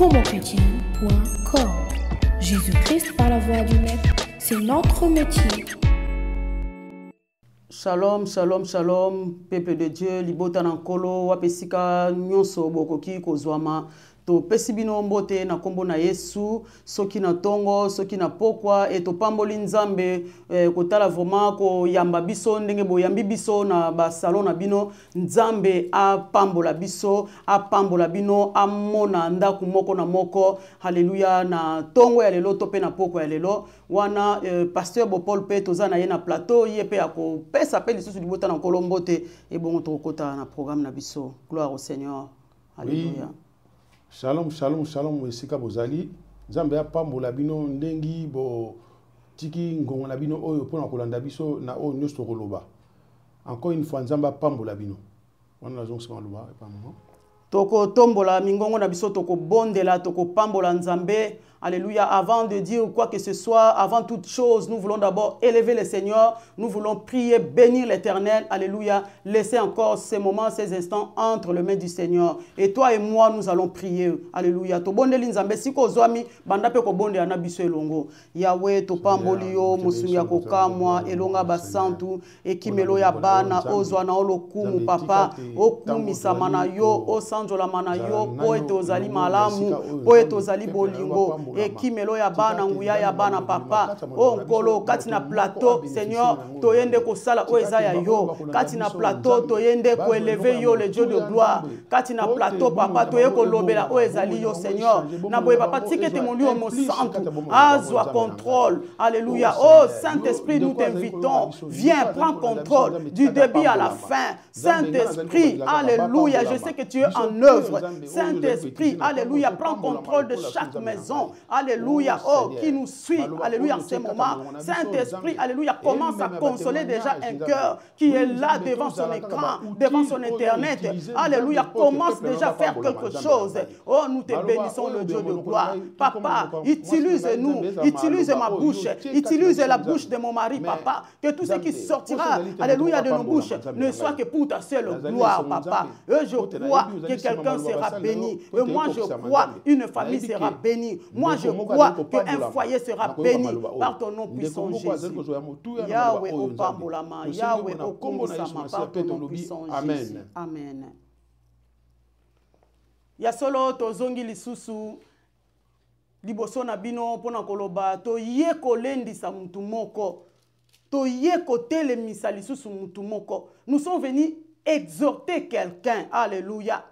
promochrétien.com. Jésus-Christ par la voix du Maître, c'est notre métier. Shalom, shalom, shalom, peuple de Dieu, libota nankolo, wapesika nyonso bokoki kozwama. To pesibino mbote na kombo na Yesu, soki na tongo, soki na pokwa, et to pamboli nzambe, kotala vraiment ko yamba biso, ndenge bo yambi biso na ba salon na bino, nzambe a pambola biso, a pambola bino, a mona ndaku moko na moko, haleluya, na tongo ya lelo, tope na pokwa ya lelo, wana pasteur Bopol pe toza na ye na plateau, ye pe ako pesa pe lisusu libota na kolombote, et bon to kota na programme na biso. Gloire au Seigneur. Alléluia. Oui. Shalom, shalom, shalom, esika bozali. Nzambe ya pambola bino ndengi bo tiki ngongo na bino oyo pona kolanda biso na oyo nyonso koloba. Encore une fois nzambe ya pambola bino. Wana nazo sema loba pa moment. Toko tombola mingongo na biso toko bondela toko pambola nzambe. Alléluia. Avant de dire quoi que ce soit, avant toute chose, nous voulons d'abord élever le Seigneur. Nous voulons prier, bénir l'Éternel. Alléluia. Laissez encore ces moments, ces instants entre les mains du Seigneur. Et toi et moi, nous allons prier. Alléluia. To bonde linzambe siko zwami banda pe ko bonde anabiso elongo. Yahweh to pamboli yo musungi ya kokamwa elonga basantu ekimelo ya bana ozwa na olokumu papa okumisa mana yo osanjola mana yo po etozali malamu po etozali bolingo. Et qui melo ya bana nguya ya bana papa o nkolo kati na plateau Seigneur toyende ko sala o ezaya yo kati na plateau toyende ko élever yo le Dieu de gloire kati na plateau papa toye ko lobela o ezali yo Seigneur na boye papa tikete mon lieu mon santo azwa contrôle. Alléluia. Oh Saint-Esprit, nous t'invitons, viens prends contrôle du début à la fin. Saint-Esprit, alléluia, je sais que tu es en œuvre. Saint-Esprit, alléluia, prends contrôle de chaque maison. Alléluia. Oh, qui nous suit. Alléluia en ce moment. Saint-Esprit, alléluia, commence à consoler déjà un cœur qui est là devant son écran, devant son Internet. Alléluia, commence déjà à faire quelque chose. Oh, nous te bénissons, le Dieu de gloire. Papa, utilise-nous, utilise ma bouche, utilise la bouche de mon mari, papa. Que tout ce qui sortira, alléluia, de nos bouches ne soit que pour ta seule gloire, papa. Et je crois que quelqu'un sera béni. Et moi, je crois une famille sera bénie. Moi, je crois qu'un foyer sera béni par ton nom puissant, Jésus. Yahweh, au pambolama, Yahweh, au kombosama, par ton nom puissant, Jésus. Amen. Yasolo tozongi lisusu liboso na bino pona koloba to ye kolendisa mutu moko to ye kotelemisa lisusu mutu moko. Nous sommes venus exhorter quelqu'un. Alléluia.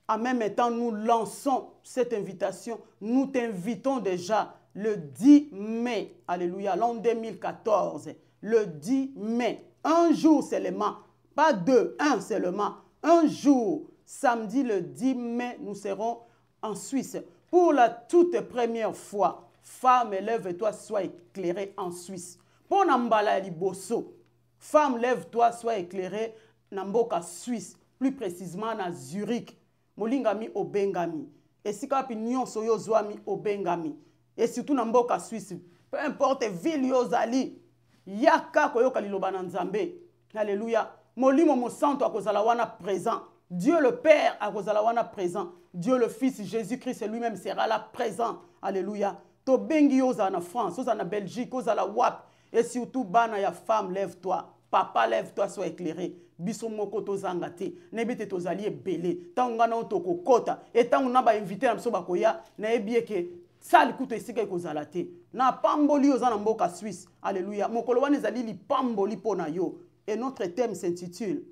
En même temps, nous lançons cette invitation. Nous t'invitons déjà le 10 mai, alléluia, l'an 2014, le 10 mai, un jour seulement, pas deux, un seulement, un jour, samedi le 10 mai, nous serons en Suisse. Pour la toute première fois, femme, lève-toi, sois éclairée en Suisse. Pour Nambala Liboso, femme, lève-toi, sois éclairée Namboka Suisse, plus précisément à Zurich. Molingami obengami. Et si kapi nyonso yo zwami obengami. Et surtout na mboka Suisse. Peu importe ville yo zali. Yaka koyoka liloba na nzambe. Alléluia. Molimo mo santo akozala wana présent. Dieu le Père akozala wana présent. Dieu le Fils Jésus-Christ lui-même sera là présent. Alléluia. To bengi yo za na France, yo za na Belgique, yo za la wap. Et surtout bana ya femme, lève-toi. Papa, lève-toi, sois éclairé. Biso moko tozanga te nebete tozali ebele tanga na otoko kota etangu na ba invité na biso bakoya na ebieke sali kuto esika ekozala te na pamboli oza na mboka Suisse. Alléluia. Mokolo wana ezali li pamboli pona yo. Et notre thème s'intitule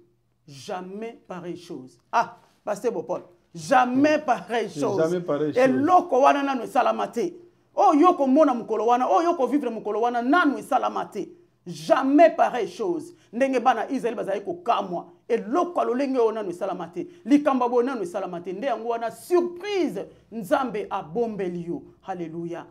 Jamais pareille chose. Ah, Pasteur Bopol, jamais pareille chose. Jamais pareille chose. Et loko wana nanu esalamate. Oh yoko mona mokolo wana, oh yoko vivre mokolo wana nanu esalamate. Jamais pareille chose. Ndenge bana Israël bazali ko kamwa et loko lolenge ona no salamate. Likamba bona no salamate. Nde yango wana surprise Nzambe a bombelio. Alléluia.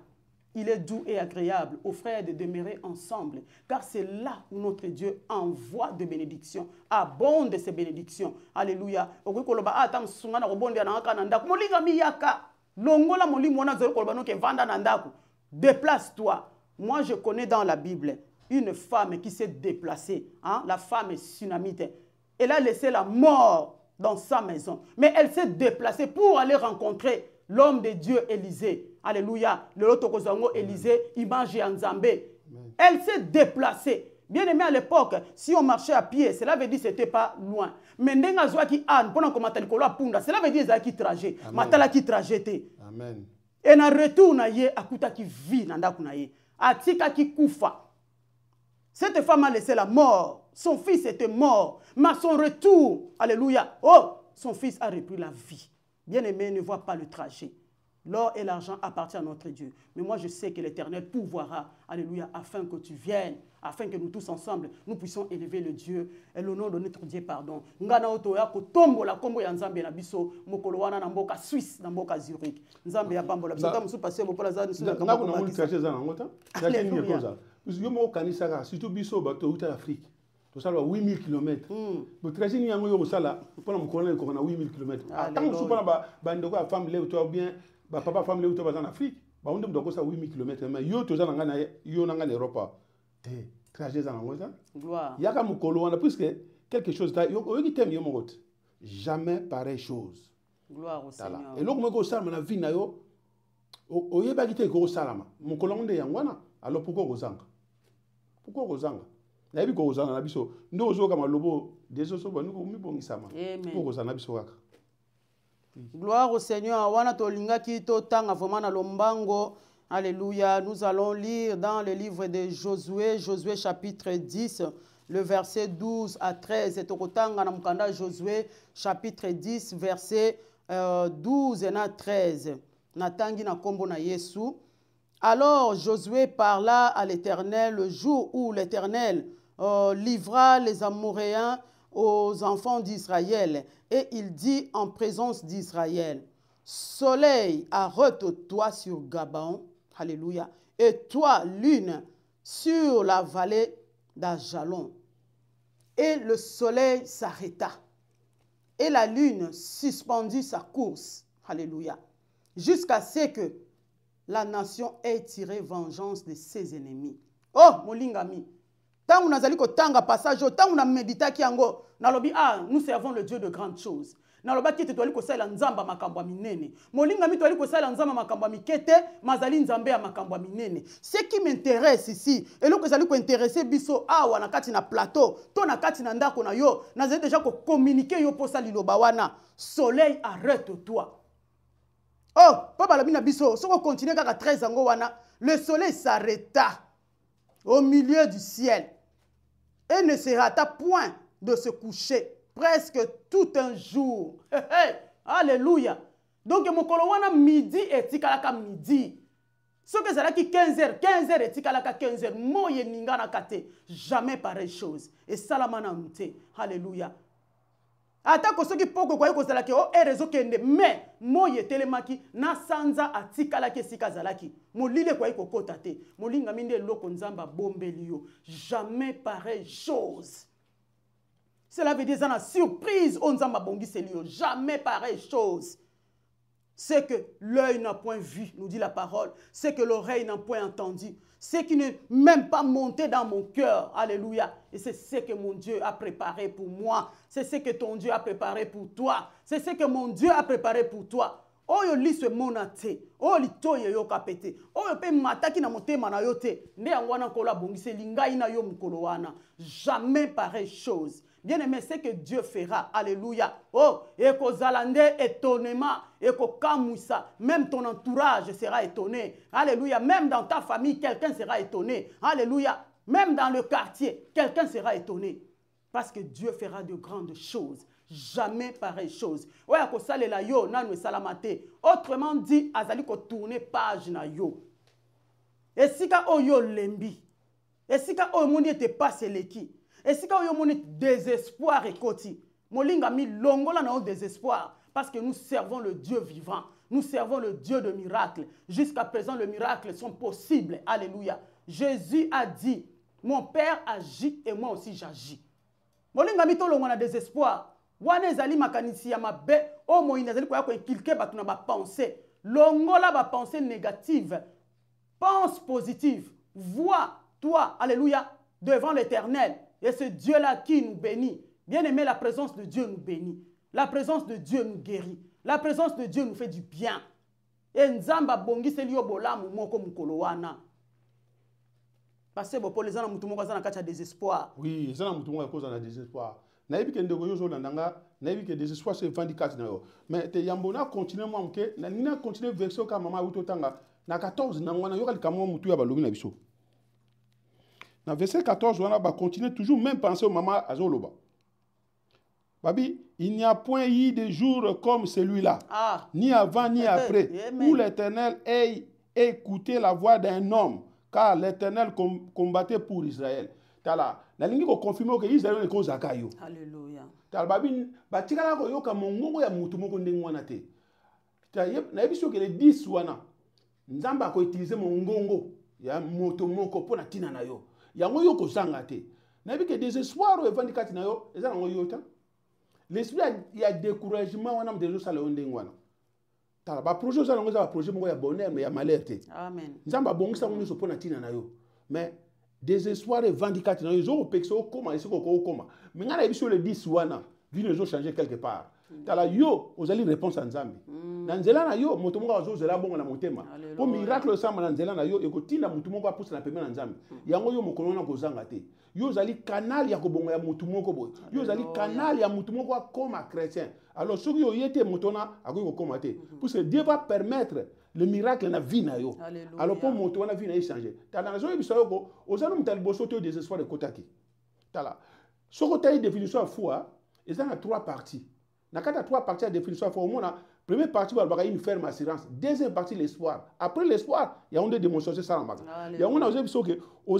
Il est doux et agréable aux frères de demeurer ensemble, car c'est là où notre Dieu envoie de bénédictions, abonde de ces bénédictions. Alléluia. Okoloba atam sunga na robonde na aka nanda. Molinga miyaka. Longola molimo na zero koloba no ke vanda na ndako. Déplace-toi. Moi je connais dans la Bible une femme qui s'est déplacée, hein? La femme est sunamite. Elle a laissé la mort dans sa maison. Mais elle s'est déplacée pour aller rencontrer l'homme de Dieu Élisée. Alléluia. Le Lotokozango Élisée, image et Nzambé. Elle s'est déplacée. Bien aimé à l'époque, si on marchait à pied, cela veut dire que ce n'était pas loin. Mais ndenga zwaki an, pendant qu'on m'a likolo punda, cela veut dire que c'est trajet. Matala qui trajeté. Amen. Et na retour na ye akuta ki vie nanda kunaye. Atika ki kufa. Cette femme a laissé la mort. Son fils était mort. Mais à son retour, alléluia, oh, son fils a repris la vie. Bien aimé, ne voit pas le trajet. L'or et l'argent appartiennent à notre Dieu. Mais moi, je sais que l'Éternel pourvoira, alléluia, afin que tu viennes, afin que nous tous ensemble, nous puissions élever le Dieu et le nom de notre Dieu, pardon. Ngana otoya ko tombo la kombo ya nzambe na biso mokolo wana na mboka Suisse na mboka Zurich. Nzambe ya pambola biso ta musu passer mopola za nisu na kambo na moni traché za na ngota. Traché ni koza. Yo mo kanisa ka surtout biso bato uta Afrique. To sala 8000 km. Bo traché ni yango yo sala pona mokolo ko na 8000 km. Tant que pona ba ndoko ya femme le to bien ba papa femme le to ba en Afrique. Ba onde mdoko sa 8000 km mais yo to za na yo na ngana Europe. Trajet za ngota. Gloire. Yaka mokolo wana puisque quelque chose ta yo qui t'aime yo mon jamais pareille chose. Gloire au Seigneur. Et loko moko sala na vie na yo oyeba kite ko salama. Mokolo onde yangwana alors pourquoi kozanga? Pourquoi kozanga? Na yebi ko kozanga na biso ndo ozo kama lobo deso so banu ko mi bongisama. Pourquoi kozanga biso kaka? Gloire au Seigneur. Wana to lingaki to tanga vraiment na lombango. Alléluia. Nous allons lire dans le livre de Josué, Josué chapitre 10, le verset 12 à 13. Et tokotanga na mukanda Josué chapitre 10, verset 12 et 13. Natangi na kombo na Yesu. Alors Josué parla à l'Éternel le jour où l'Éternel livra les Amoréens aux enfants d'Israël. Et il dit en présence d'Israël, soleil, arrête-toi sur Gabaon. Alléluia. Et toi, lune, sur la vallée d'Ajalon. Et le soleil s'arrêta. Et la lune suspendit sa course. Alléluia. Jusqu'à ce que la nation ait tiré vengeance de ses ennemis. Oh, molingami. Tant on a zali ko tanga passage, tant on a médité ki yango, nalobi nous servons le Dieu de grandes choses. Naloba ki te toali ko sala nzamba makambo minene. Molingami toali ko sala nzamba makambo mikete, mazali nzambe ya makambo minene. Ce qui m'intéresse ici, et lo ko zali ko intéresser biso awa na kati na plateau, to na kati na ndako na yo, na zali déjà ko communiquer yo posa liloba wana. Soleil, arrête-toi. Oh, papa la bina biso, si on continue kaka 13 ango wana, le soleil s'arrêta au milieu du ciel et ne se rata point de se coucher presque tout un jour. Hey, hey, alléluia. Donc mon wana midi et tikalaka midi. Ce que ça qui 15h et tikalaka 15h, moye ningana kate, jamais pareille chose. Et salamana mte. Alléluia. Atako soki poko kwa yiko zalaki o erezo kende mais moye telemaki na sanza atikala ke sika zalaki molile kwa yiko kotate molinga minde loko nzamba bombelio jamais pareille chose. Cela veut dire ça surprise on nzamba bongiselio jamais pareille chose. C'est que l'œil n'a point vu, nous dit la parole, c'est que l'oreille n'a point entendu, c'est qui n'est même pas monté dans mon cœur. Alléluia. Et c'est ce que mon Dieu a préparé pour moi. C'est ce que ton Dieu a préparé pour toi. C'est ce que mon Dieu a préparé pour toi. Oh yo li se monate, oh li toye yo kapete, oh yo pe mataki na motema na yo te, nde angwana kola bongise lingai na yo mukolo wana. Jamais pareille chose. Bien aimé, c'est que Dieu fera. Alléluia. Oh, et ko zalande étonnement, et ko kamouissa, même ton entourage sera étonné. Alléluia. Même dans ta famille, quelqu'un sera étonné. Alléluia. Même dans le quartier, quelqu'un sera étonné. Parce que Dieu fera de grandes choses. Jamais pareille chose. Ouais, ko salela yo, nanu salamate. Autrement dit, azali ko tourner page na yo. Et si ka oyo lembi. Et si ka oyo mouni te passe leki. Et si quand on a désespoir et koti, molinga mi longola na désespoir parce que nous servons le Dieu vivant, nous servons le Dieu de miracles. Jusqu'à présent, les miracles sont possibles. Alléluia. Jésus a dit, mon Père agit et moi aussi j'agis. Molinga mi to longola désespoir. Wane zali makanisi ya mabe, o moina zali kwa inculquer batuna ba pensée. Longola ba pensée négative. Pense positive. Vois toi, alléluia, devant l'Éternel. Et c'est Dieu-là qui nous bénit. Bien aimé, la présence de Dieu nous bénit. La présence de Dieu nous guérit. La présence de Dieu nous fait du bien. et nzamba bongiseli yo bolamu moko mukolo wana. Parce que pour les gens mutu moko azana kati ya désespoir. Oui, ça na mutu moko cause na désespoir. Na yebi ke ndeko yo zo landanga, na yebi ke désespoir c'est vindicat na yo. Mais te yambona continuer moi mke, na nina continuer version ka mama uto tanga na 14 na ngwana yo kali kamo mutu ya balobi na biso. Na verset 14 wana ba continuer toujours même penser au mama azoloba. Babi, il n'y a point eu de jour comme celui-là, ni avant ni après, où l'Éternel ait écouté la voix d'un homme, car l'Éternel combattait pour Israël. Tala, na lingi ko confirmer que Israël ne cause akayo. Alléluia. Tala babi, ba tikala ko yoka mongongo ya mutu moko ndenge wana te. Na yebiso ke le 10 wana. Nzamba ko utiliser mongongo ya moto moko pona tina na yo. Yango yo ko zanga te. Na yebi ke désespoir o evandikati na yo, eza ngo yota. L'esprit il y a découragement wana mdezo sala ndenge wana. Tala ba projet za ngo za ba projet moko ya bonheur mais ya malheur te. Amen. Nzamba bongisa ngo so pona tina na yo. Mais désespoir et vindicat na yo zo pexo koma esi ko koma. Mais ngana ebiso le 10 wana, vie ne zo changer quelque part. Tala yo ozali réponse à Nzambe. Na nzela na yo moto moko azo zela bongo na motema. Po miracle sama na nzela na yo ekotinda moto moko apusa na pembeni na Nzambe. Yango yo mokolo na kozanga te. Yo zali canal ya kobongo ya moto moko boy. Yo zali canal ya moto moko akoma chrétien. Alors soki yo yete moto na akoki kokoma te. Parce que Dieu va permettre le miracle na vie na yo. Alors pour moto na vie na changer. Tala na zo biso yo ko ozana mutali boso te désespoir de kotaki. Tala. Soko taille définition foi, ils ont 3 parties. Dans 3 parties de définition, la première partie, il y a une ferme assurance. Deuxième partie, l'espoir. Après l'espoir, il y a une démonstration ça. Il y a une chose que vous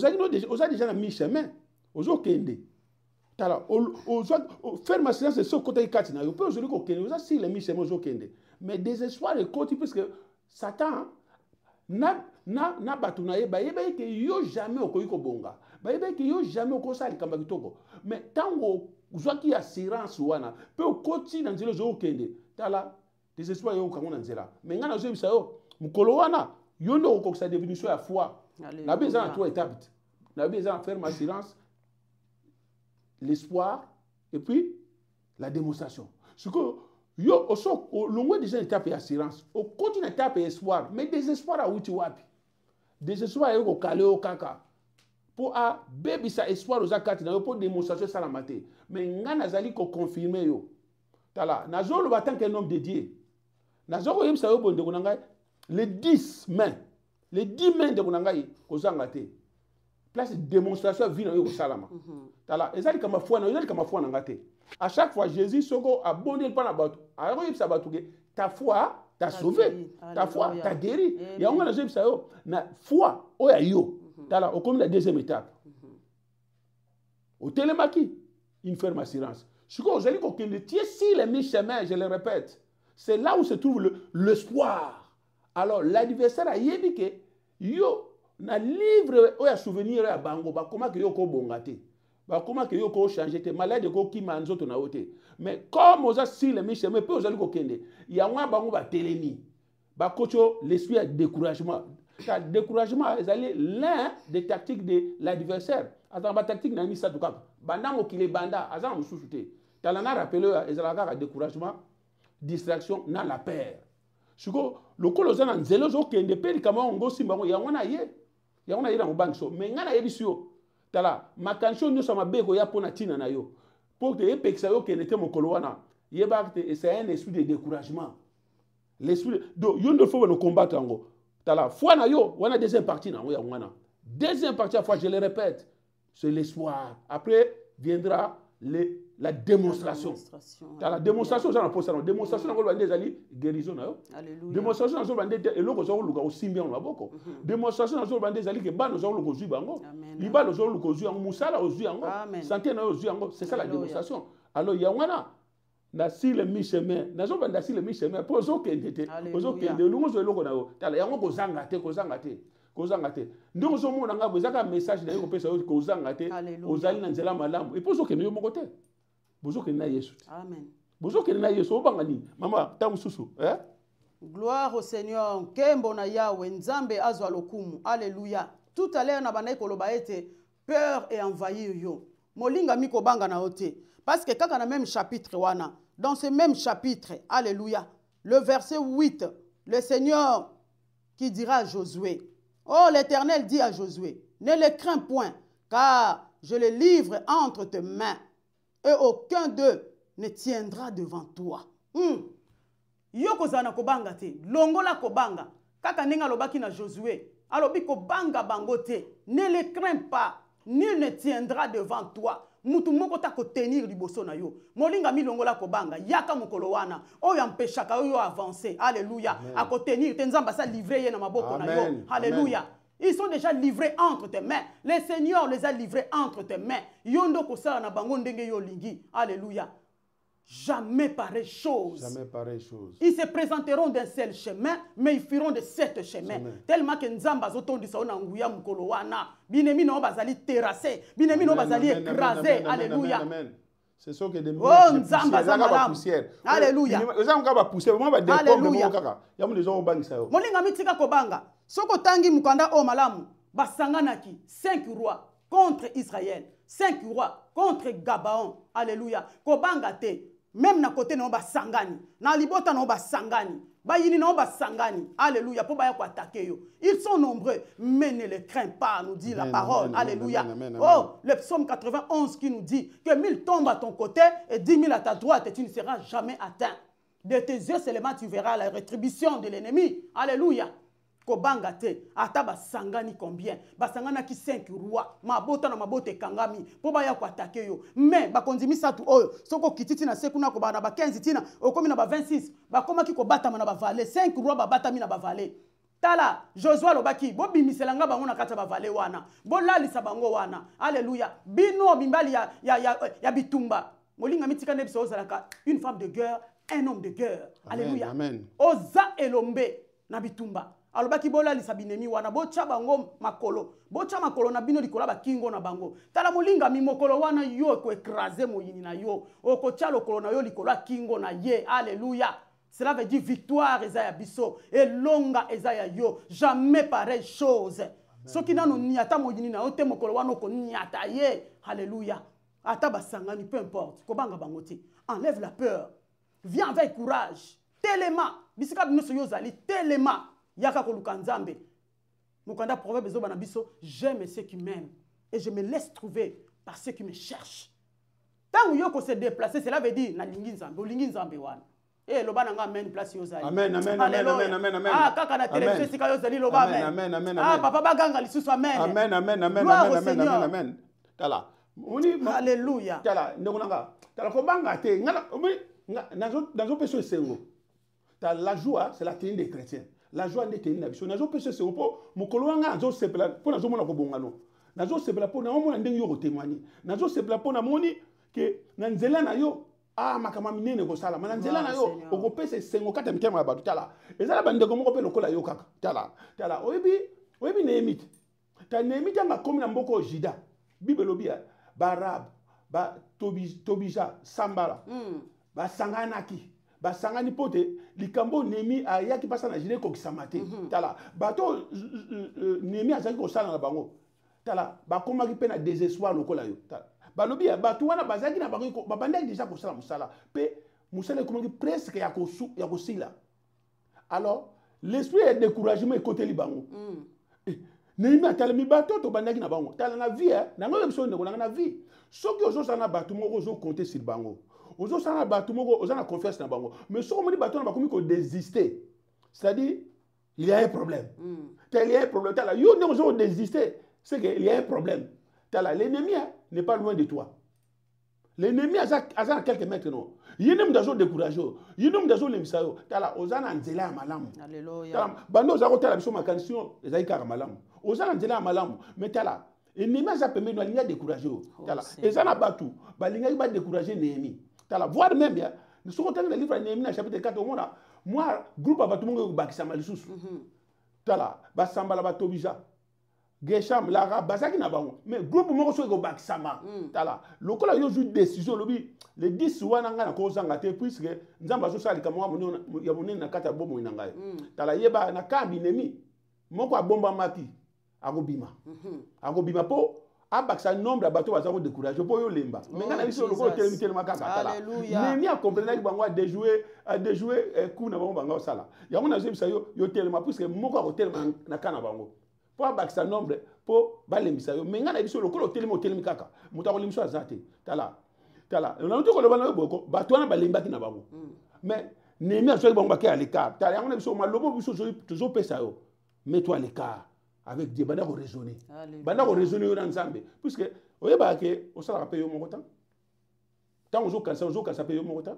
déjà mis chemin. Vous avez kende. Ferme assurance, c'est ce côté 4. Vous pouvez aujourd'hui kende. Vous avez mis chemin, vous avez kende. Mais désespoir est côté parce que Satan na batuna ye ba yeba ke yo jamais okoyi ko bonga. Ba yeba ke yo jamais okosa likamba kitoko. Mais tango uzwaki assurance wana pe okoti na nzela zo okende tala désespoir yo kango na nzela mais ngana zo bisa yo mukolo wana yo ndo okokisa définition ya foi na besoin de 3 étapes na besoin de faire ma assurance l'espoir et puis la démonstration ce que yo oso longo déjà étape ya assurance o continue étape espoir mais désespoir a uti wapi désespoir yo ko kale o kaka pour a bébé sa espoir aux akati na yo pour démonstration ça la maté mais ngana zali ko confirmer yo tala nazolo ba tant qu'un homme de Dieu nazoko yebisa yo bonde kunanga les 10 mains de kunanga ko zanga te place démonstration vie na yo ko salama tala ezali kama foi na ezali kama foi na ngate à chaque fois Jésus soko a bondé pas na bato ayoko yebisa bato ke ta foi t'a sauvé ta foi t'a guéri ya ngana yebisa yo na foi o ya yo tala au comme la deuxième étape au télémaki une ferme assurance ce que vous allez comprendre si les mi-chemin je le répète c'est là où se trouve l'espoir alors l'adversaire a yebi ke yo na livre o ya souvenir ya bango ba comment que yo ko bongate ba comment que yo ko changer te malade ko ki manzoto na ote mais comme oza si les mi-chemin pe vous allez kokende ya ngwa bango ba telemi ba kocho l'esprit de découragement. Le découragement est l'un des tactiques de l'adversaire. Attends, la tactique n'a mis ça tout cas. Banda mokile banda, azan mususuté. Talana rappelé ezalaka découragement, distraction na la peur. Siko le kolozana nzelo zo kende peri kama ngo simba ya ngona ye. Ya ngona ye na mbanso. Mais ngana yebisio. Tala makancho nyo sama beko ya pona tina na yo. Pour te epeksa yo kende te mokolo wana. Yeba c'est un esprit de découragement. L'esprit do yondo faut no combattre ngo. La foi na yo, on a deuxième partie na ya wana. Deuxième partie à fois je le répète, c'est l'espoir. Après viendra la démonstration. La démonstration ça na posa na démonstration ngolo bande ezali guérison na yo. Alléluia. Démonstration ngolo bande eloko zo luka osimbi on maboko. Démonstration ngolo bande ezali ke bano zo luko zui bango. Libalo zo luko zui yango musala ozui yango. Santé na ozui yango, c'est ça la démonstration. Alors ya wana na si le mi-chemin nazo banda si le mi-chemin pour zo kende te zo kende lungo zo eloko na yo tala yango ko zanga te ndongo zo mona ngabo ezaka message na yo ko pesa yo ko zanga te ozali na nzela malamu et pour zo kende yo moko te bozo kende na Yesu amen bozo kende na Yesu obanga ni mama tangu susu gloire au Seigneur nkembo na Yahweh nzambe azwa lokumu alléluia tout à l'heure na bana koloba ete peur et envahir yo molinga miko banga na ote parce que kaka na même chapitre wana dans ce même chapitre alléluia le verset 8 le Seigneur qui dira à Josué, oh l'Éternel dit à Josué, ne les crains point, car je les livre entre tes mains, et aucun d'eux ne tiendra devant toi. Yo kozana kobanga te, longola kobanga, kaka nenga lobaki na Josué, alobi kobanga bangote, ne les crains pas, nul ne tiendra devant toi. Mutu moko ta ko tenir liboso na yo. Molinga mi longola kobanga, yaka mokolo wana, oyo ampeshaka oyo avancer. Alléluia. A ko tenir te nzamba sa livrer ye na maboko na yo. Alléluia. Ils sont déjà livrés entre tes mains. Le Seigneur les a livrés entre tes mains. Yondo ko sala na bango ndenge yo lingi. Alléluia. Jamais pareille chose. Jamais pareille chose. Ils se présenteront d'un seul chemin, mais ils feront de sept chemins. Tellement que Nzamba zotondi sa ona nguya mukolo wana. Binemi no bazali terrassé, binemi no bazali écrasé. Alléluia. C'est ce que des Nzamba zamba poussière. Alléluia. Les gens va pousser, moi va Alléluia. Il y a des gens au banc ça. Molinga mitika kobanga. Soko tangi mukanda o malamu. Basanganaki 5 rois contre Israël, 5 rois contre Gabaon. Alléluia. Kobanga te. Même na côté na ba sangani, na libota na ba sangani, ba yini na ba sangani. Alléluia, pour ba attaquer yo. Ils sont nombreux, mais ne les crains pas, nous dit la parole. Alléluia. Oh, le psaume 91 qui nous dit que 1000 tombent à ton côté et 10 000 à ta droite et tu ne seras jamais atteint. De tes yeux seulement tu verras la rétribution de l'ennemi. Alléluia. Kobanga te, ata basangani combien? Basangana ki 5 rois, mabota na mabote kangami, po ba ya ko attaquer yo. Mais bakonzimi satu oyo, soko kititi na sekuna ko ba na ba 15 tina, okomi na ba 26, bakoma ki ko bata na ba vale, 5 rois ba bata mi na ba vale. Tala, Josué lobaki, bo bimiselanga bango na kata ba vale wana. Bo lalisa bango wana. Alléluia. Bino bimbali ya bitumba. Molinga mitika nebiso ozalaka une femme de guerre, un homme de guerre. Alléluia. Amen. Oza elombe na bitumba. Alobaki bola lisabinemi wana bocha bango makolo bocha makolo na bino likola bakingo na bango tala molinga mi mokolo wana yo ko écraser moyini na yo okocha lokolo na yo likola kingo na ye. Alléluia. Cela veut dire victoire ezaya biso elonga ezaya yo, jamais pareille chose. Soki nano niata moyini na ote mokolo wana ko niata ye. Alléluia. Ata basangani peu importe kobanga bango te, enlève la peur, viens avec courage, telema bisika bino so yo zali telema. Yaka koluka nzambe. Mukanda proverbe zoba na biso, j'aime ceux qui m'aiment et je me laisse trouver par ceux qui me cherchent. Tant que yoko se déplacer, cela veut dire na lingi nzambe, lingi nzambe wana. Eh loba na nga amen place yozali. Amen, amen, amen, amen, amen, amen. Ah kaka na télévision sika yozali loba amen. Amen, amen, amen. Ah papa baganga lisusu amen. Amen, amen, amen, amen, amen, amen, amen. Tala. Alléluia. Tala, ndonga. Tala ko banga te. Ngala, nazo peso sengo. Tala la joie, c'est la tenue des chrétiens. La joie n'est tenue la biso. Nazo peso sengo po mokolo wanga nazo sepela po nazo mona ko bongano. Nazo sepela po na mona ndengi yo ko témoigner. Nazo sepela po na moni ke na nzela na yo ah makama minene ko sala. Na nzela na yo oko pese sengo kata mtema ba tala. Ezala bande ko moko pe lokola yo kaka. Tala. Tala oyebi Néhémie. Ta Néhémie nga komi na mboko Jida. Bible lobia Barab, ba Tobija, Sambara, ba Sanganaki, ba Sangani pote, likambo Néhémie ayaki pasa na jine ko kisamate. Tala, bato Néhémie azaki ko sala na bango. Tala, ba komaki pe na désespoir lokola yo. Tala, ba lobi bato wana bazaki na bango ba bandaki déjà ko sala musala. Pe musala komaki presque ya ko sila. Alors, l'esprit de découragement est côté libango. Néhémie atala mi bato to bandaki na bango. Tala na vie na ngo biso ndeko na vie. Soki ozo sana bato moko ozo compter sur bango. Ozo sana bato moko ozo na confiance na bango. Mais soki mo di bato na bakomi ko désister. C'est-à-dire il y a un problème. Il y a un problème. Tala yo ndeko ozo désister, c'est que il y a un problème. Tala l'ennemi n'est pas loin de toi. L'ennemi a quelques mètres non. Yenem dazo découragé. Yenem dazo lemisayo. Tala ozana nzela malamu. Alléluia. Tala bando zako tala biso makansion ezai kaka malamu. Ozana nzela malamu. Mais tala ennemi a permis no linga découragé. Tala ezana batu ba linga ba décourager Néhémie. Tala voir même ya nous sommes dans le livre de Néhémie chapitre 4 au monde. Moi groupe ba batu mongo bakisa malisusu. Tala ba sambala ba Tobija. Gesham la bazaki na bango mais groupe moko so ko bakisama tala lokola yo ju décision lobi le 10 wana nga na ko zanga te puisque nzamba so sali kama ya monene na kata bomo ina ngai tala yeba na kambi Néhémie moko abomba maki akobima po abakisa nombre ya bato baza ko décourager po yo lemba mais ngana biso lokolo telema kaka tala mais ni a comprendre bango a déjouer coup na bango bango sala yango na zebisa yo telema puisque moko ko telema na kana bango po abakisa nombre po balembisa yo mais ngana biso lokolo telema kaka muta ko lemso azate tala on to ko loba na boko bato na balembaki na bango mais nemi aso bango bakaya l'écart tala yango na biso malobo biso toujours pesa yo mets-toi à l'écart avec Dieu, bana ko raisonner. Bana ko raisonner dans Nzambe puisque oyeba ke o sala payer mon temps. Tant on zo kansa payer mon temps.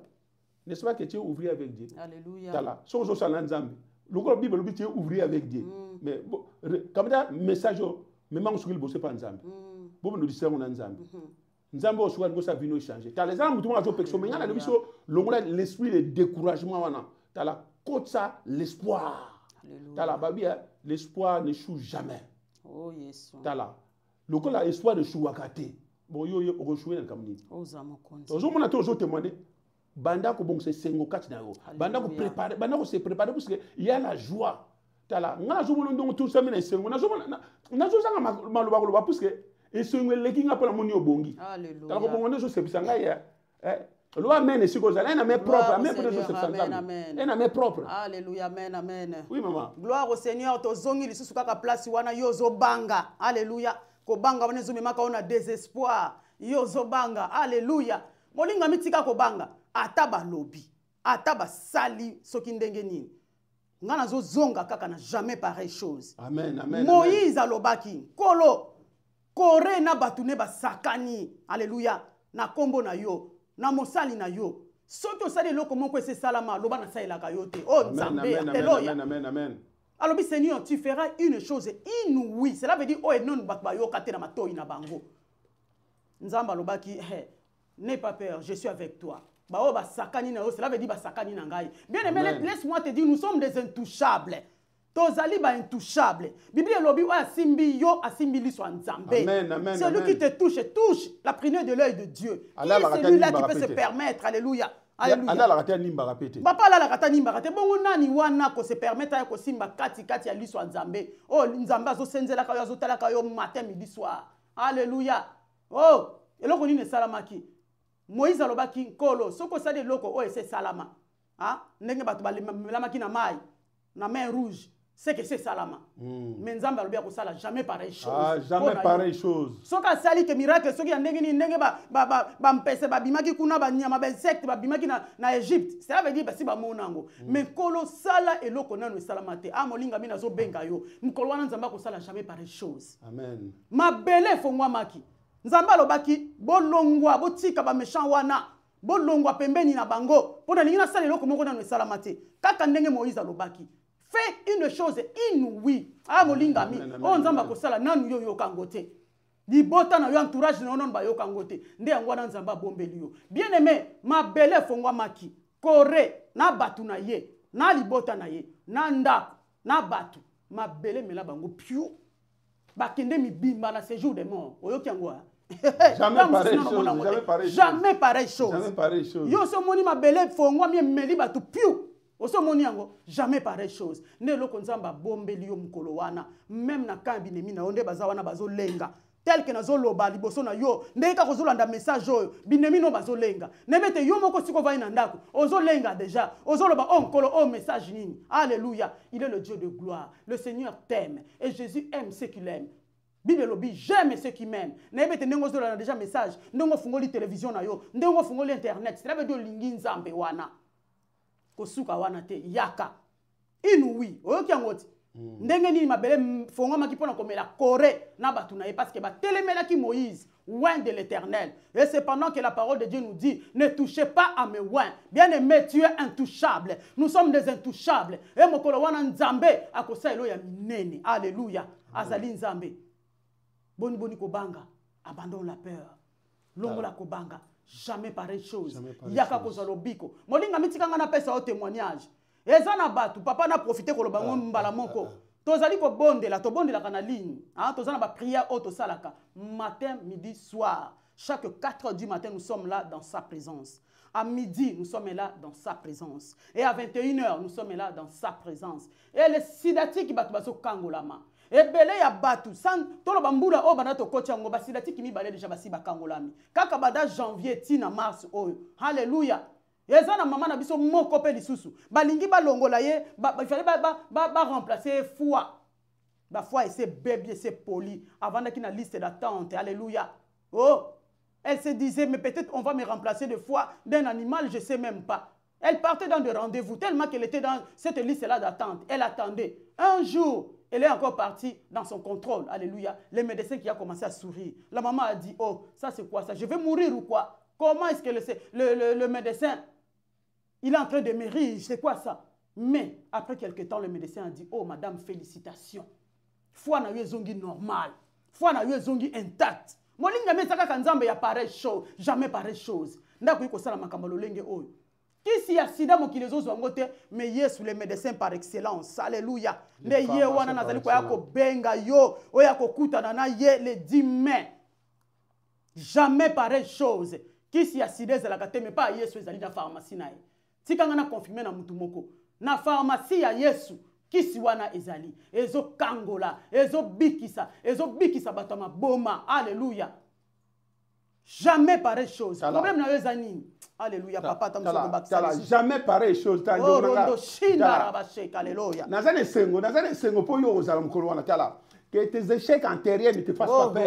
N'est-ce pas que tu es ouvrier avec Dieu? Alléluia. Tala, so zo sala Nzambe. Le Bible dit tu es ouvrier avec Dieu. Mais comme ça message mais mango sukili bosser pas Nzambe. Bo nous disons on Nzambe. Nzambe o suka ngo sa vino changer. Tala les gens mutu zo pexo mais ngana biso longola l'esprit de découragement wana. Tala kotsa l'espoir. Tala babia l'espoir ne choue jamais. Oh yes. Tala le ko la espoir ne choue wakate. Bon yo rechouer na kamni. Ozama konti. Ozo mona to zo témoigner. Banda ko bon se sengo kati na yo. Banda ko préparer, banda ko se préparer parce que il y a la joie. Tala nga zo mona ndongo tout ça mina sengo. Na zo zanga maloba ko parce que e sengo leki nga pona moni obongi. Alléluia. Tala ko bongo zo se bisanga ya. Le amen est quoi ça? Un amen propre, amen pour les un amen propre. Alléluia, amen, amen. Oui maman. Gloire au Seigneur. To zongi lisusu kaka place wana yozo banga. Alléluia. Ko banga wana zo memaka ona désespoir. Yozo banga. Alléluia. Molinga mitika ko banga. Ataba lobi. Ataba sali soki ndenge nini. Ngana zo zonga kaka na jamais pareille chose. Amen, amen. Moïse alobaki. Kolo. Kore na batune ba sakani. Alléluia. Na kombo na yo. Na mosali na yo soto sali loko moko ese salama loba na saila ka yote oh Nzambe alléluia amen amen alors bi Seigneur tu feras une chose inouïe cela veut dire oh non ba yo kate na matoi na bango Nzamba lobaki n'aie pas peur je suis avec toi ba o ba sakani na yo cela veut dire ba sakani na ngai bien aimé laisse-moi te dire nous sommes des intouchables tozali ba intouchable Bible lobi wa simbi yo asimbi liso Nzambe celui qui te touche la prunelle de l'œil de Dieu qui est celui-là qui peut se permettre alléluia alléluia ala la kata nimba répéter papa ala la kata nimba répéter bongo nani wana ko se permettre ko simba kati ya liso Nzambe oh Nzambe azo senzela ka yo azo tala ka yo matin midi soir alléluia oh eloko nini salamaki Moïse alobaki nkolo soko sali loko oh ese salama ah ndenge bato balamaki na mai na main rouge c'est que c'est salama. Mais Nzamba alobia ko sala jamais pareille chose. Ah, jamais pareille chose. Soka sali que miracle soki ndenge ni ndenge ba mpese ba bimaki kuna ba nyama ba insecte ba bimaki na Égypte. Cela veut dire ba si ba monango. Mais kolo sala eloko nanu salamate. Ah molinga mina zo benga yo. Mkolo wana Nzamba ko sala jamais pareille chose. Amen. Mabele fongwa maki. Nzamba alobaki bolongwa botika ba méchant wana. Bolongwa pembeni na bango. Pona ningi na sala eloko moko nanu salamate. Kaka ndenge Moïse alobaki. Fais une chose inouïe. Ah molinga mi. Oh Nzamba ko sala nanu yo kangote. Libota na yo entourage na onon ba yo kangote. Nde yango na Nzamba bombeli yo. Bien aimé, mabele fongwa maki. Kore na batu na ye, na libota na ye, na ndako, na batu. Mabele mela bango piu. Bakende mi bimba na séjour des morts. Oyoki yango. Jamais pareille chose. Jamais pareille chose. Jamais pareille chose. Yo so moni mabele fongwa mi meli batu piu. Oso moni yango jamais pareille chose. Ne loko Nzamba bombeli yo mukolo wana même na kambi nemi na onde baza wana bazo lenga tel que nazo loba liboso na yo ndeka ko zolanda message oyo binemi no bazo lenga nebete yo moko siko vai na ndako ozo lenga déjà ozo loba onkolo o message nini alléluia il est le Dieu de gloire le Seigneur t'aime et Jésus aime ceux qui l'aiment. Bible lobi j'aime ceux qui m'aiment. Nebete ndenge zolanda déjà message ndenge fungoli télévision na yo ndenge fungoli internet cela veut dire lingi Nzambe wana kosuka wana te yaka inouï oyoki angoti ndenge nini mabele fonga maki pona komela Corée na batu na ye parce que ba telemelaki Moïse oin de l'Éternel et c'est pendant que la parole de Dieu nous dit ne touchez pas à mes oins bien aimé tu es intouchable nous sommes des intouchables et mokolo wana Nzambe akosa elo ya minene alléluia azali Nzambe boni ko banga abandonne la peur longola ko banga jamais pareille chose. Yaka kozalo biko. Molinga mitikanga na pesa au témoignage. Eza na batu papa na profiter ko lobango mbala moko. Tozali ko bondela, to bondela kana ligne. Hein, tozana ba prière auto salaka matin, midi, soir. Chaque 4 heures du matin nous sommes là dans sa présence. À midi, nous sommes là dans sa présence. Et à 21 heures, nous sommes là dans sa présence. Et les sidati qui batu baso kangolama. ebele ya batu san tolo bambula o bana to kocha ngo basila tiki mibale déjà basi bakangolami kaka bada janvier tina mars oyo haleluya eza na mama na biso moko pe lisusu balingi balongola ye il fallait ba remplacer foi la foi et c'est bébé c'est poli avant qu'il na liste d'attente alléluia oh elle se disait mais peut-être on va me remplacer de foi d'un animal je sais même pas. Elle partait dans des rendez-vous tellement qu'elle était dans cette liste-là d'attente. Elle attendait. Un jour, elle est encore partie dans son contrôle. Alléluia. Le médecin qui a commencé à sourire. La maman a dit, oh, ça c'est quoi ça? Je vais mourir ou quoi? Comment est-ce que le médecin, il est en train de me rire? C'est quoi ça? Mais après quelque temps, le médecin a dit, oh madame, félicitations. Foi na yo zongi normal. Foi na yo zongi intact. Molinga mesaka kanzambe ya pareille chose. Jamais pareille chose. Ndako yiko sala makambo lolenge oyo. Qui si accident mo ki les autres wangote mais Yesu le médecin par excellence. Alléluia. Ne ye wana nazali ko yako benga yo oyako kutana na ye le 10 mai. Jamais pareille chose. Qui si accident la kate mais pas Yesu ezali na pharmacie na ye. Tikanga na confirmer na mutu moko. Na pharmacie ya Yesu kisi wana ezali. Ezo kangola, ezo bikisa batama boma. Alléluia. Jamais pareille chose. Le problème na ezani. Alléluia, papa, jamais pareille chose. Alléluia. Que tes échecs antérieurs ne te fassent pas peur.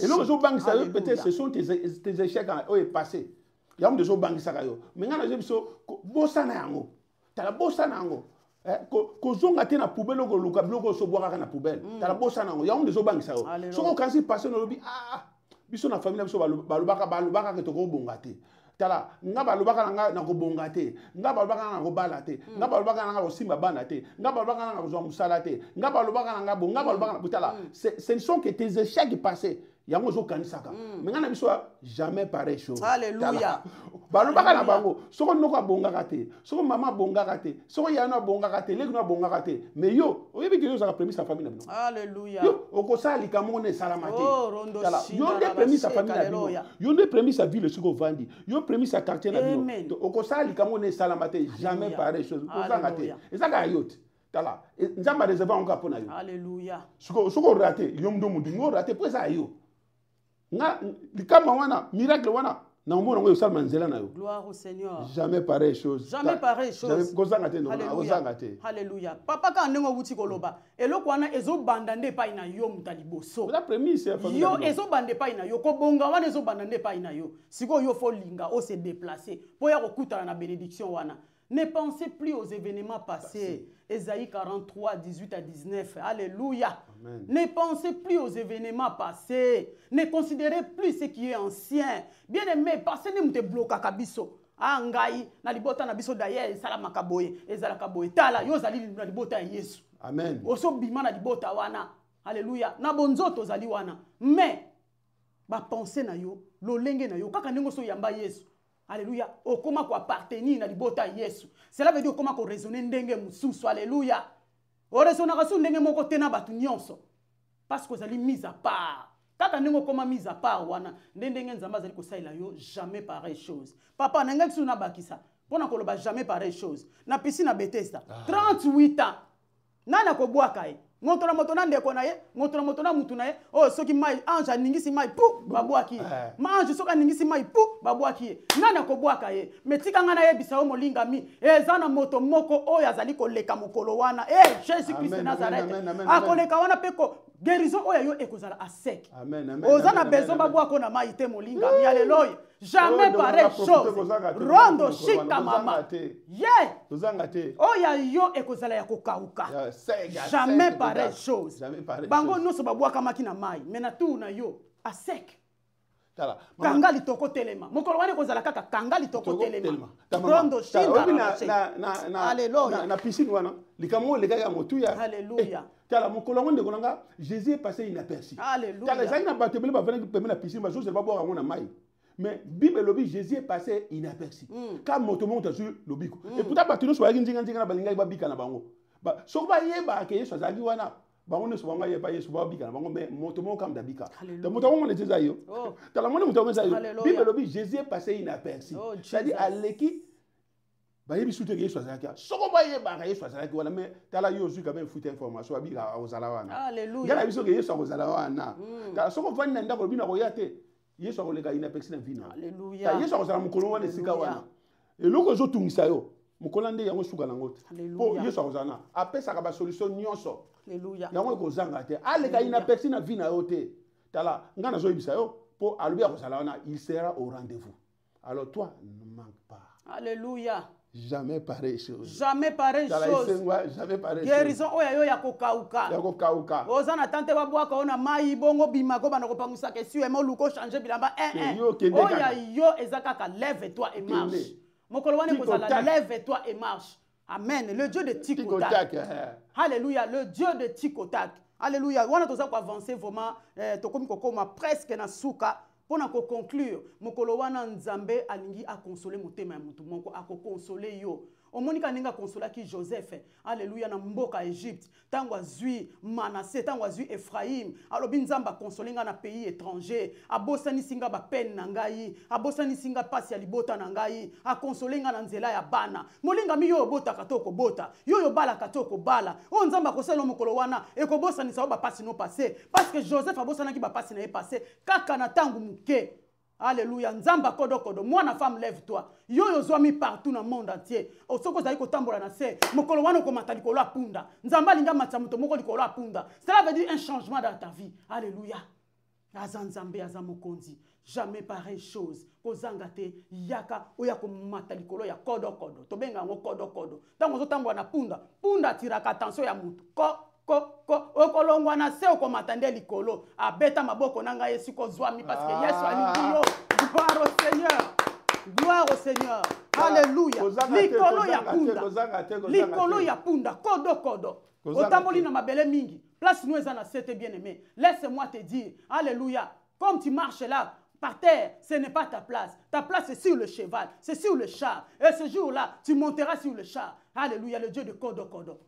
Et donc, peut-être ce sont tes échecs passés. Il y a des gens qui sont mais quand je dis bossana yango, tala bossana yango. Ko zonga te na poubelle ko luka bloko so boka na poubelle. Tala bossana yango. Il y a des gens qui sont là. So quand c'est passé no lobi biso na famille biso balubaka ke to ko bongate. Tala nga balubaka na ko bongate nga balubaka na ko balate nga balubaka na ko simba banate nga balubaka na ko zo musalate nga balubaka na bonga balubaka na butala ce ne sont que tes échecs passés yango zo kanisaka mais nga na biso jamais pareille chose. Alléluia. Balubaka na bango soko noko bongaka te soko mama bongaka te soko yana bongaka te leki na bongaka te mais yo oyebi que yo za prémisse sa famille na bino. Alléluia. Yo okosali kamone salamate. Oh rondo shi. Yo de prémisse sa famille na bino. Yo de prémisse sa ville soko vandi. Yo prémisse sa quartier na bino. Okosali kamone salamate jamais pareille chose. Ozanga te. Ezaka yote. Tala nzamba réservé encore pour na yo. Alléluia. Soko raté yo mdo mudu ngo raté pour ça yo. Nga likama wana miracle wana na mbona ngo salma nzela na yo. Gloire au Seigneur. Jamais pareille chose. Jamais pareille chose. Jamais kozanga te non. Ozanga te. Alléluia. Papa ka ndenge wuti koloba. Eloko wana ezo bandande pa ina yo mutaliboso. La prémisse ya famille. Yo ezo bande pa ina yo ko bonga wana ezo bandande pa ina yo. Siko yo fo linga o se déplacer. Po ya kokutana na bénédiction wana. Ne pensez plus aux événements passés. Ésaïe 43, 18 à 19. Alléluia. Amen. Ne pensez plus aux événements passés. Ne considérez plus ce qui est ancien. Bien aimé, passé ne te bloque à kabiso. Ah, ngai, na libota na biso d'ailleurs, salama kaboye, ezala kaboye. Tala, yo zali na libota Yesu. Amen. Oso bima na libota wana. Alléluia. Na bonzoto zali wana. Mais, ba pensée na yo, lo lenge na yo, kaka nengo so yamba Yesu. Alléluia. Okoma ko appartenir na libota Yesu. Cela veut dire okoma ko raisonner ndenge mususu. Alléluia. O raisonner ka ndenge moko tena batu nyonso. Parce que zali mise à part. Kaka ndenge okoma mise à part wana ndenge nzamba zali ko saila yo jamais pareille chose. Papa nanga kisu na bakisa. Pona ko loba jamais pareille chose. Na piscine na Bethesda. 38 ans. Nana ko bwaka e. Moto na ndeko na ye, moto na mutu na ye. Oh soki mai ange ningisi mai pu babwaki. Ma ange soka ningisi mai pu babwaki. Nana ko bwaka ye. Metika ngana ye bisa o molinga mi. Ezana moto moko oyo azali ko leka mokolo wana. Jésus Christ de Nazareth. Akoleka wana peko guérison oyo yo ekozala a sec. Amen. Ozana besoin babwako na mai te molinga mi. Alléluia. Jamais pareille chose. Rondo shika mama. Yeah. Oya yo ekozala ya kokauka. Jamais pareille chose. Bango noso babwaka makina mai. Mena tu na yo a sec. Kangali toko telema. Mokolo wane kozala kaka kangali toko telema. Rondo shika na Alléluia. Na piscine wana. Likamo lega ya motuya. Alléluia. Tala mokolo wana ndekonanga Jésus est passé inaperçu. Alléluia. Tala zaina batebele ba venir permettre la piscine ba chose ba boire ngona mai. Mais Bible lobby Jésus est passé inaperçu. Quand moto monte sur le bico. Et pourtant batino so yaki nzinga na balinga ba bika na bango. Ba so ba yeba ke Yesu azaki wana bango ne so banga yeba Yesu ba bika na bango mais moto monte comme dabika. Donc moto monte les ayo. Tala mona moto monte ayo. Bible lobby Jésus est passé inaperçu. C'est-à-dire aleki bayebi sute ke Yesu azalaki soko bayeba Yesu azalaki wana mais tala yo zui quand même fuite information abika ozala wana Alléluia. ngala biso ke Yesu akozala wana tala soko vandi na ndako bina koya te Yesu akoleka inapexi na vina Alléluia. Yesu akozala mukolo wana esika wana eloko ezotungisa yo mukolo nde yango suka nango te po Yesu akozala na apesaka ba solution nyonso Alléluia. yango ekozanga te aleka inapexi na vina yo te tala ngana zoyebisa yo po alobi akozala wana il sera au rendez-vous alors toi ne manque pas. Alléluia. Jamais pareille chose. Jamais pareille chose. Jamais pareille chose. Guérison oya yo ya kokauka. Ya kokauka. Ozana tante babwaka ona mai bongo bima ko bana ko pangusa ke si emo luko changer bilamba oya yo ezakaka lève-toi et marche. Mokolo wane kozala lève-toi et marche. Amen. Le Dieu de Tikotak. Alléluia. Le Dieu de Tikotak. Alléluia. Wana toza ko avancer vraiment tokomi kokoma presque na suka. Pour conclure, mokolo wana nzambe alingi a consoler motema ya mutu moko a consoler yo. Omonika ninga consola ki Joseph. Alléluia na mboka Égypte. Tango azui Manassé, tango azui Ephraim. Alobi nzamba consolinga na pays étranger. Abosani singa ba peine na ngai. Abosani singa pasi ya libota na ngai. A consolinga na nzela ya bana. Molinga mi yo bota katoko bota. Yo bala katoko bala. O nzamba kosela mokolo wana ekobosani sa ba pasi no passé parce que Joseph abosana ki ba pasi na e passé kaka na tangu muke. Alléluia. Nzamba kodo kodo. Mwana femme lève-toi. Yo zwami partout dans le monde entier. Osoko zali ko tambola na se. Mokolo wana ko mata likolo apunda. Nzamba linga matsa muto moko likolo apunda. Cela veut dire un changement dans ta vie. Alléluia. Azanzambe azamokonzi. Jamais pareille chose. Kozanga te yaka oya ko mata likolo ya kodo kodo. Tobenga ngo kodo kodo. Tango zo tambola na punda. Punda tiraka attention ya mutu. Okolongwa na se okomatande likolo abeta maboko nanga Yesu kozwami parce que Yesu alingi yo. Gloire au Seigneur. Gloire au Seigneur. Alléluia. Likolo ya punda. Likolo ya punda kodo kodo. Otamboli na mabele mingi. Place nous ezana sete bien-aimé. Laisse-moi te dire. Alléluia. Comme tu marches là par terre, ce n'est pas ta place. Ta place est sur le cheval, c'est sur le char. Et ce jour-là, tu monteras sur le char. Alléluia, le Dieu de kodo kodo.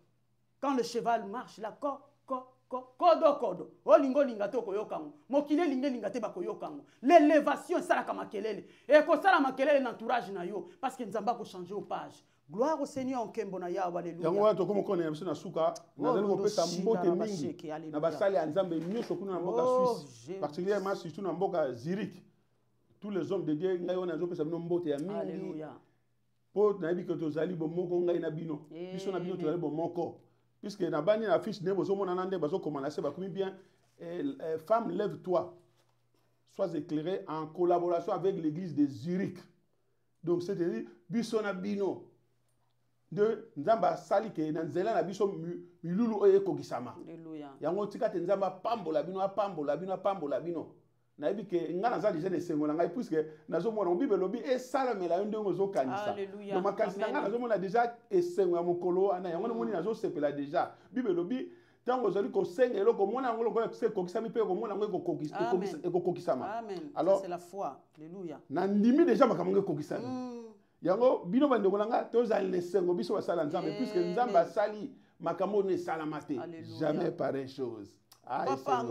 Quand le cheval marche là, kodo kodo. O lingo linga to koyokango. Mokile linga te bakoyokango. L'élévation sala ka makelele. Et ko sala makelele na entourage na yo parce que nzamba ko changer au page. Gloire au Seigneur en kembo na ya alléluia. Yango wato komo kone yamse na suka na zali ko pesa mbote mingi. Na basali ya nzambe nyoso kuna na mboka Suisse. Particulièrement surtout na mboka Zurich. Tous les hommes de Dieu ngai ona zo pesa mbote ya mingi. Alléluia. Po na bi ko to zali bo moko ngai na bino. Biso na bino to zali bo moko. Puisque na bani na fiche ne bozo mona nande bazo commencer ba komi bien femme lève-toi. Sois éclairée en collaboration avec l'église de Zurich. Donc c'est-à-dire biso na bino de nzamba sali ke na nzela na biso milulu oye kokisama. Alléluia. Yango tika te nzamba pambola bino. Na yebi ke ngana za déjà de sengola ngai puisque nazo mona bible lobi e sala mela yo ndongo zo kanisa. Donc makanisi ngana nazo mona déjà esengo ya mokolo ana yango moni nazo sepela déjà bible lobi tango zali ko senga eloko mona ngolo ko se kokisami pe ko mona ngo kokisama. Amen. Alors c'est la foi. Alléluia. Na ndimi déjà makambo ngo kokisami. Yango bino bandeko nanga tozali lesengo biso basala nzambe puisque nzambe asali makambo ne sala mate. Jamais pareille chose. Papa,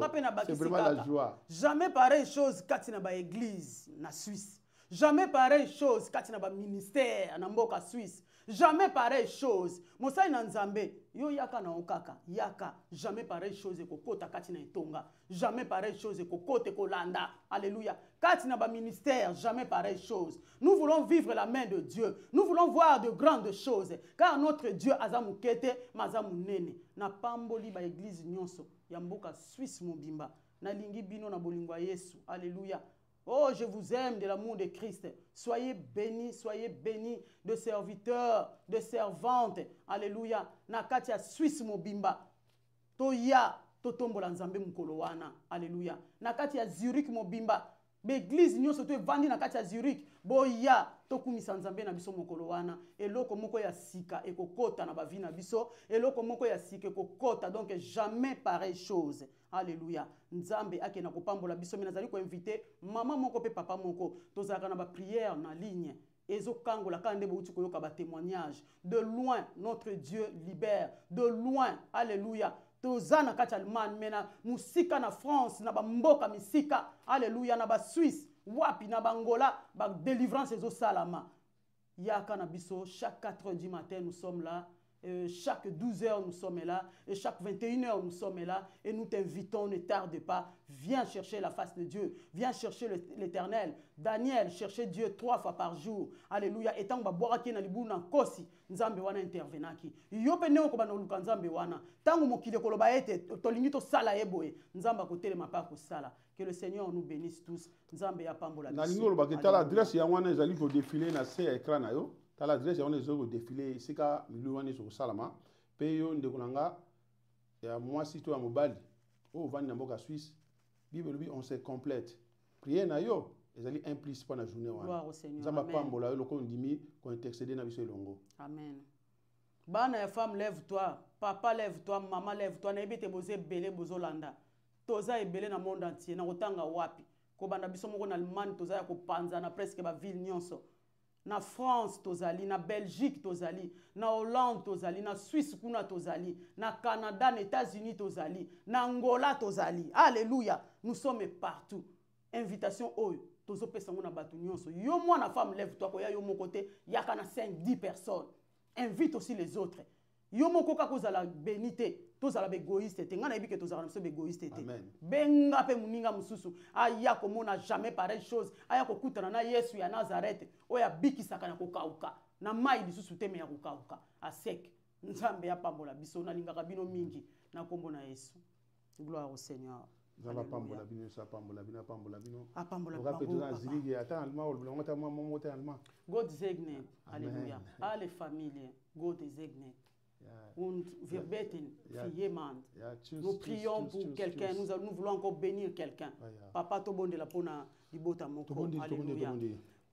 c'est vraiment la joie. Jamais pareille chose quand na église na Suisse. Jamais pareille chose quand na ministère na mboka Suisse. Jamais pareille chose. Mosai na nzambe yo yaka na okaka yaka. Jamais pareille chose ekokota kati na etonga. Jamais pareille chose ekokote kolanda. Alléluia. Kati na ministère, jamais pareille chose. Nous voulons vivre la main de Dieu. Nous voulons voir de grandes choses. Car notre Dieu azamukete mazamunene. Na pamboli ba église nyonso. Yamboka Suisse mobimba. Na lingi bino na bolingwa Yesu. Alléluia. Oh, je vous aime de l'amour de Christ. Soyez bénis de serviteurs, de servantes. Alléluia. Na katia Suisse mobimba. Toya totombola nzambe mukolo wana. Alléluia. Na katia Zurich mobimba. L'église nyonso to evandi na katia Zurich. Boya tokumisa nzambe na biso mokolo wana. Eloko moko ya sika ekokota na bavi na biso. Eloko moko ya sika ekokota. Donc jamais pareille chose. Alléluia. Nzambe ake na kopambola biso mina zali ko inviter maman moko pe papa moko. Tozaka na ba prière na ligne. Ezo kangola kande bouti koyoka ba témoignage. De loin notre Dieu libère. De loin. Alléluia. Tozana kati Allemagne mena musika na France na ba mboka misika. Alléluia na ba Suisse. Wapi na Bangola ba délivrance ezo salama. Yaka na biso, chaque 4 h du matin, nous sommes là. Chaque 12 h, nous sommes là. Et chaque 21 h, nous sommes là. Et nous t'invitons, ne tarde pas. Viens chercher la face de Dieu. Viens chercher l'Éternel. Daniel cherchait Dieu 3 fois par jour. Alléluia. Et tant que boire qui na libu na kosi, nzambe wana intervenaki. Yope neo ko bana luka nzambe wana. Tango mokile koloba ete tolingi to sala eboye. Nzamba ko telema pa ko sala. Que le Seigneur nous bénisse tous. Nzambe ya pambola. Na lingo loba ke tala adresse ya wana ezali ko défiler na se écran na yo. Tala adresse ya wana ezali ko défiler sika miluwani so salama. Pe yo ndeko nanga ya mwasi to ya mobali. O vandi na mboka Suisse. Bible lui on se complète. Prière na yo ezali implice pa na journée wana. Gloire au Seigneur. Nzamba pambola yo loko ndimi ko intercéder na biso elongo. Amen. Bana ya femme, lève-toi. Papa, lève-toi. Maman, lève-toi. Na ebite boze belé bozolanda. Toza ebele na monde entier. Na kotanga wapi. Ko banda biso moko na Allemagne toza ya kopanza na presque ba ville nyonso. Na France tozali, na Belgique tozali, na Hollande tozali, na Suisse kuna tozali, na Canada, na États-Unis tozali, na Angola tozali. Alléluia. Nous sommes partout. Invitation oyo. Tozo pesa ngona batu nyonso. Yo mwana femme, lève-toi. Ko ya yo mon côté, yaka na 5-10 personnes. Invite aussi les autres. Yo moko ka kozala bénité, tozala égoïste te. Ngana ebike tozala na égoïste te. Benga pe muninga mususu. Aya komona jamais pareille chose. Aya kokutana na Yesu ya Nazareth. Oya bikisaka na kokauka. Na mai lisusu te me ya kokauka. A sec. Nzambe ya pambola biso na lingaka bino mingi na kombo na Yesu. Gloire au Seigneur. Zala pambola bino sa pambola bino pambola bino. A pambola bino. Rapetuna ziligi ata alma ol bino ngata mamote alma. God segne. Alléluia. Alle Familie. God segne. Und wir beten für jemand. Nous prions pour quelqu'un. Nous voulons encore bénir quelqu'un. Papa tobonde la pona libota moko. Alléluia.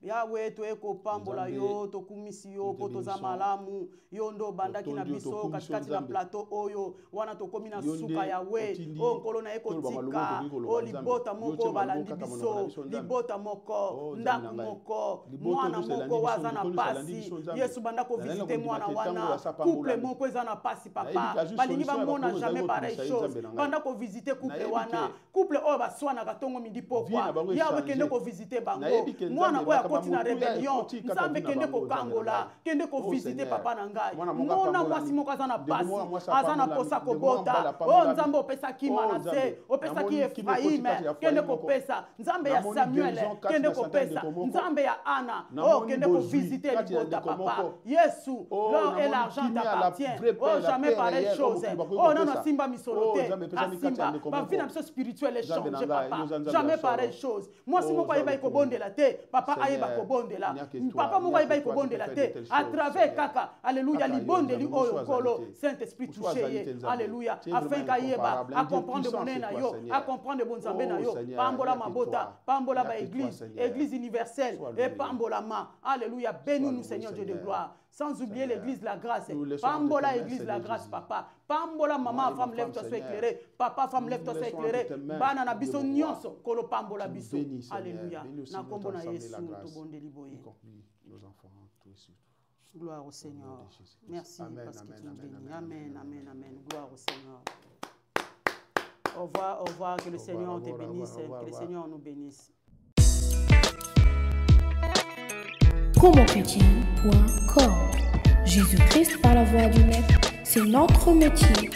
Yahweh to eko pambola yo to kumisi yo poto za malamu yo ndo bandaki na biso katikati na plateau oyo wana to komi na suka Yahweh o nkolo na eko tika o libota moko balandi biso libota moko ndaku moko mwana moko waza na pasi Yesu bandako visiter mwana wana couple moko eza na pasi papa balingi bamona jamais pareille chose bandako visiter couple wana couple oyo baswana katongo midi pokwa Yahweh kende ko visiter bango mwana oyo koti na rébellion nzambe kende ko kangola kende ko visiter papa na ngai mona mwasi moko aza na pasi aza na posa kobota o nzambe opesa ki Manase opesa ki Efraim kende ko pesa nzambe ya Samuel kende ko pesa nzambe ya Anna o kende ko visiter libota papa Yesu l'or et l'argent t'appartient oh jamais pareille chose oh non non simba misolote asimba ba vie na biso spirituel échange papa jamais pareille chose mwasi moko ayeba ikobondela te papa ayeba kobondela papa moko ayeba ikobondela te à travers kaka alléluia libondeli oyo kolo Saint Esprit touché ye alléluia afin kayeba à comprendre monena yo à comprendre bonzambe na yo pambola mabota pambola ba église universelle et pambola ma alléluia bénis-nous Seigneur Dieu de gloire sans oublier l'église la grâce pambola église la grâce papa pambola maman femme lève-toi sois éclairé papa femme lève-toi sois éclairé bana na biso nyonso kolo pambola biso alléluia na kombo na Yesu to bondeli boye nos enfants tout et surtout. Gloire au Seigneur. Merci parce que tu nous bénis. Amen, amen, amen. Gloire au Seigneur. Au revoir, que le Seigneur te bénisse, que le Seigneur nous bénisse. Congochrétien.com. Jésus-Christ par la voix du Maître, c'est notre métier.